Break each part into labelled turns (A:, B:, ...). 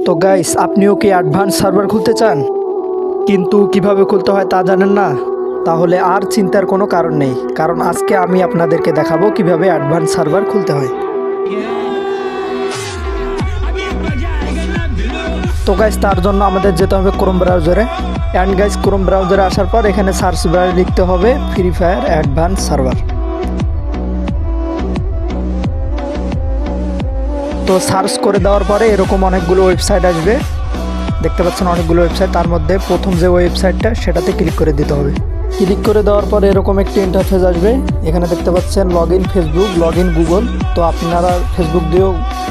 A: তো গাইস, আপনিও কি অ্যাডভান্স সার্ভার খুলতে চান কিন্তু কিভাবে খুলতে হয় তা জানেন না? তাহলে আর চিন্তার কোনো কারণ নেই, কারণ আজকে আমি আপনাদেরকে দেখাবো কিভাবে অ্যাডভান্স সার্ভার খুলতে হয়। তো গাইস, তার জন্য আমাদের যেতে হবে ক্রোম ব্রাউজারে। অ্যান্ড গাইস, ক্রোম ব্রাউজারে আসার পর এখানে সার্চ বারে লিখতে হবে ফ্রি ফায়ার অ্যাডভান্স সার্ভার। তো সার্চ করে দেওয়ার পরে এরকম অনেকগুলো ওয়েবসাইট আসবে, দেখতে পাচ্ছেন অনেকগুলো ওয়েবসাইট। তার মধ্যে প্রথম যে ওয়েবসাইটটা সেটাতে ক্লিক করে দিতে হবে। ক্লিক করে দেওয়ার পরে এরকম একটি ইন্টারফেস আসবে। এখানে দেখতে পাচ্ছেন log in Facebook, log in Google. তো আপনারা ফেসবুক দিয়েও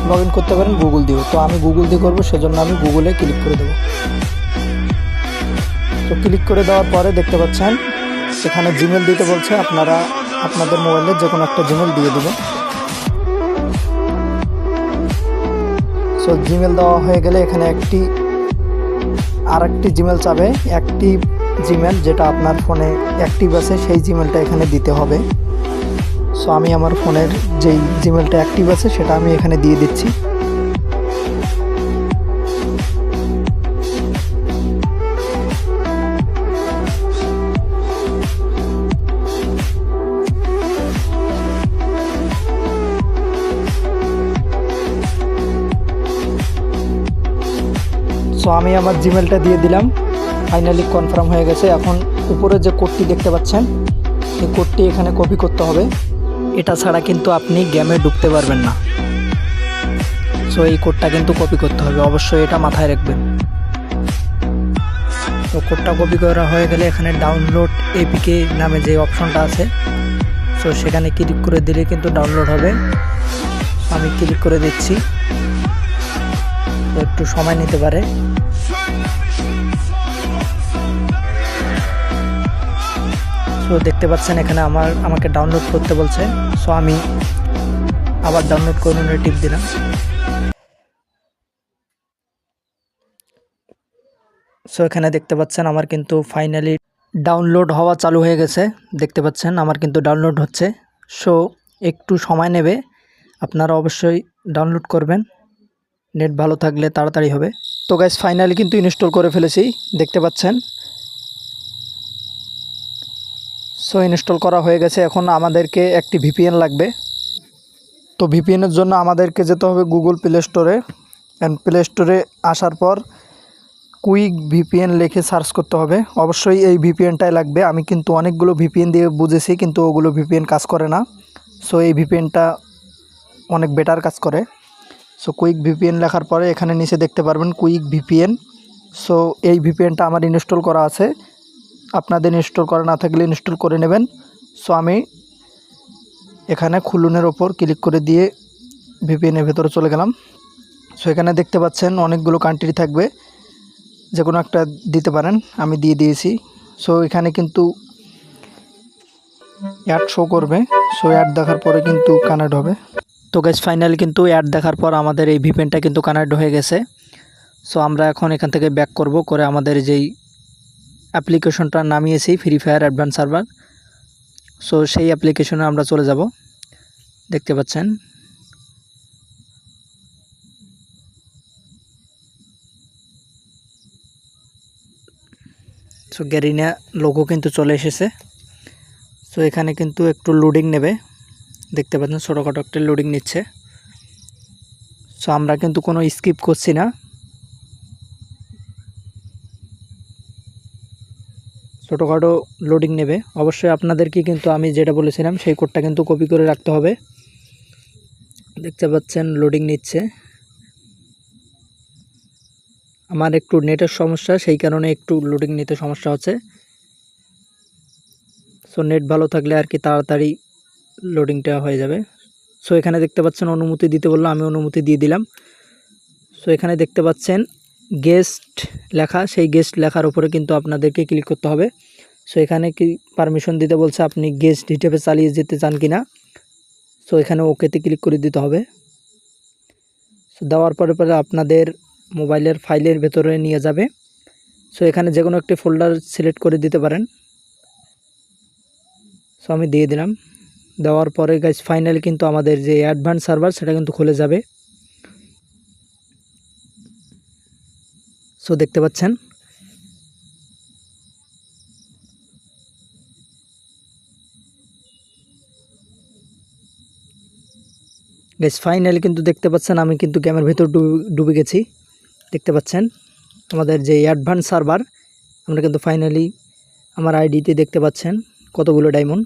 A: লগ ইন করতে পারেন, গুগল দিয়েও। তো আমি গুগল দিয়ে করবো, সেজন্য আমি গুগলে ক্লিক করে দেবো। তো ক্লিক করে দেওয়ার পরে দেখতে পাচ্ছেন এখানে জিমেল দিতে বলছে। আপনারা আপনাদের মোবাইলের যে কোনো একটা জিমেল দিয়ে দেবেন। সো জিমেল দেওয়া হয়ে গেলে এখানে আরেকটি জিমেল চাবে, অ্যাক্টিভ জিমেল, যেটা আপনার ফোনে অ্যাক্টিভ আছে সেই জিমেলটা এখানে দিতে হবে। সো আমি আমার ফোনের যেই জিমেলটা অ্যাক্টিভ আছে সেটা আমি এখানে দিয়ে দিচ্ছি। সো আমি আমার জিমেলটা দিয়ে দিলাম, ফাইনালি কনফার্ম হয়ে গেছে। এখন উপরে যে কোডটি দেখতে পাচ্ছেন এই কোডটি এখানে কপি করতে হবে, এটা ছাড়া কিন্তু আপনি গেমে ঢুকতে পারবেন না। সো এই কোডটা কিন্তু কপি করতে হবে, অবশ্যই এটা মাথায় রাখবেন। তো কোডটা কপি করা হয়ে গেলে এখানে ডাউনলোড এপিকে নামে যে অপশনটা আছে, সো সেখানে ক্লিক করে দিলে কিন্তু ডাউনলোড হবে। আমি ক্লিক করে দিচ্ছি, তো একটু সময় নিতে পারে। সো দেখতে পাচ্ছেন এখানে আমাকে ডাউনলোড করতে বলছে। সো আমি আবার ডাউনলোড করে টিপ দিলাম। সো এখানে দেখতে পাচ্ছেন আমার কিন্তু ফাইনালি ডাউনলোড হওয়া চালু হয়ে গেছে। দেখতে পাচ্ছেন আমার কিন্তু ডাউনলোড হচ্ছে। সো একটু সময় নেবে, আপনারা অবশ্যই ডাউনলোড করবেন, নেট ভালো থাকলে তাড়াতাড়ি হবে। তো গাইস, ফাইনালি কিন্তু ইনস্টল করে ফেলেছি, দেখতে পাচ্ছেন। সো ইনস্টল করা হয়ে গেছে। এখন আমাদেরকে একটি ভিপিএন লাগবে। তো ভিপিএনের জন্য আমাদেরকে যেতে হবে গুগল প্লে স্টোরে। অ্যান্ড প্লে স্টোরে আসার পর কুইক ভিপিএন লিখে সার্চ করতে হবে। অবশ্যই এই ভিপিএনটাই লাগবে। আমি কিন্তু অনেকগুলো ভিপিএন দিয়ে বুঝেছি, কিন্তু ওগুলো ভিপিএন কাজ করে না। সো এই ভিপিএনটা অনেক বেটার কাজ করে। সো কুইক ভিপিএন লেখার পরে এখানে নিচে দেখতে পারবেন কুইক ভিপিএন। সো এই ভিপিএনটা আমার ইনস্টল করা আছে, আপনাদের ইনস্টল করা না থাকলে ইনস্টল করে নেবেন। সো আমি এখানে খুলুনের ওপর ক্লিক করে দিয়ে ভিপিএনের ভেতরে চলে গেলাম। সো এখানে দেখতে পাচ্ছেন অনেকগুলো কান্ট্রি থাকবে, যে কোনো একটা দিতে পারেন, আমি দিয়ে দিয়েছি। সো এখানে কিন্তু অ্যাড শো করবে। সো অ্যাড দেখার পরে কিন্তু কানেক্ট হবে। তো গাইস, ফাইনালি কিন্তু অ্যাড দেখার পর আমাদের এই ভিপিএনটা কিন্তু কানেক্ট হয়ে গেছে। সো আমরা এখন এখান থেকে ব্যাক করব, করে আমাদের যেই অ্যাপ্লিকেশনটা নামিয়েছি Free Fire Advance Server, so সেই অ্যাপ্লিকেশনে আমরা চলে যাব। দেখতে পাচ্ছেন সো গ্যারিনা লোগো কিন্তু চলে এসেছে। সো এখানে কিন্তু একটু লোডিং নেবে, দেখতে পাচ্ছেন ছোটোখাটো একটা লোডিং নিচ্ছে। সো আমরা কিন্তু কোনো স্কিপ করছি না, ছোটোখাটো লোডিং নেবে। অবশ্যই আপনাদেরকে কিন্তু আমি যেটা বলেছিলাম সেই কোডটা কিন্তু কপি করে রাখতে হবে। দেখতে পাচ্ছেন লোডিং নিচ্ছে। আমার একটু নেটের সমস্যা, সেই কারণে একটু লোডিং নিতে সমস্যা হচ্ছে। সো নেট ভালো থাকলে আর কি তাড়াতাড়ি লোডিংটা হয়ে যাবে। সো এখানে দেখতে পাচ্ছেন অনুমতি দিতে বললো, আমি অনুমতি দিয়ে দিলাম। সো এখানে দেখতে পাচ্ছেন গেস্ট লেখা, সেই গেস্ট লেখার উপরে কিন্তু আপনাদেরকে ক্লিক করতে হবে। সো এখানে কি পারমিশন দিতে বলছে, আপনি গেস্ট হিসেবে চালিয়ে যেতে চান কি না। সো এখানে ওকেতে ক্লিক করে দিতে হবে। সো দেওয়ার পরে আপনাদের মোবাইলের ফাইলের ভেতরে নিয়ে যাবে। সো এখানে যে কোনো একটি ফোল্ডার সিলেক্ট করে দিতে পারেন। সো আমি দিয়ে দিলাম। দেওয়ার পরে গাইস, ফাইনালি কিন্তু আমাদের যে অ্যাডভান্স সার্ভার সেটা কিন্তু খুলে যাবে। সো দেখতে পাচ্ছেন গাইস, ফাইনালি কিন্তু দেখতে পাচ্ছেন আমি কিন্তু গেমের ভেতর ডুবে গেছি। দেখতে পাচ্ছেন আমাদের যে অ্যাডভান্স সার্ভার, আমরা কিন্তু ফাইনালি আমার আইডিতে দেখতে পাচ্ছেন কতগুলো ডায়মন্ড।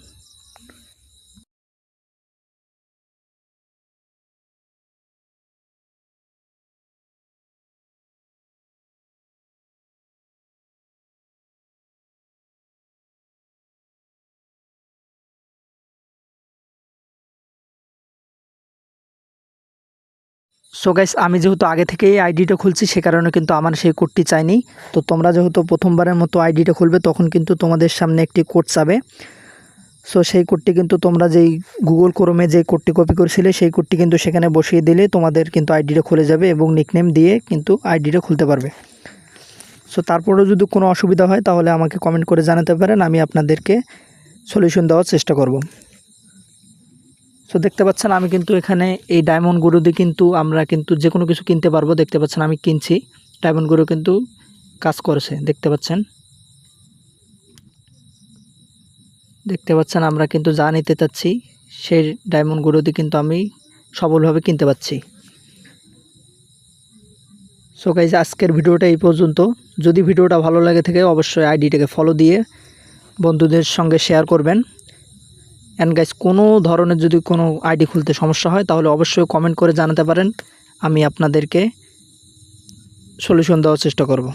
A: সো গাইস, আমি যেহেতু আগে থেকেই আইডিটা খুলছি সে কারণে কিন্তু আমার সেই কোডটি চাইনি। তো তোমরা যেহেতু প্রথমবারের মতো আইডিটা খুলবে তখন কিন্তু তোমাদের সামনে একটি কোড চাবে। সো সেই কোডটি কিন্তু তোমরা যেই গুগল ক্রোমে যে কোডটি কপি করেছিলে সেই কোডটি কিন্তু সেখানে বসিয়ে দিলে তোমাদের কিন্তু আইডিটা খুলে যাবে এবং নিকনেম দিয়ে কিন্তু আইডিটা খুলতে পারবে। সো তারপরেও যদি কোনো অসুবিধা হয় তাহলে আমাকে কমেন্ট করে জানাতে পারেন, আমি আপনাদেরকে সলিউশন দেওয়ার চেষ্টা করব। সো দেখতে পাচ্ছেন আমি কিন্তু এখানে এই ডায়মন্ডগুলো দিয়ে কিন্তু আমরা কিন্তু যে কোনো কিছু কিনতে পারবো। দেখতে পাচ্ছেন আমি কিনছি, ডায়মন্ডগুলো কিন্তু কাজ করেছে। দেখতে পাচ্ছেন আমরা কিন্তু যা নিতে চাচ্ছি সেই ডায়মন্ডগুলো দিয়ে কিন্তু আমি সফলভাবে কিনতে পাচ্ছি। সো গাইজ, আজকের ভিডিওটা এই পর্যন্ত। যদি ভিডিওটা ভালো লাগে থাকে অবশ্যই আইডিটাকে ফলো দিয়ে বন্ধুদের সঙ্গে শেয়ার করবেন। অ্যান্ড গাইজ, কোনো ধরনের যদি কোনো আইডি খুলতে সমস্যা হয় তাহলে অবশ্যই কমেন্ট করে জানাতে পারেন, আমি আপনাদেরকে সলিউশন দেওয়ার চেষ্টা করব।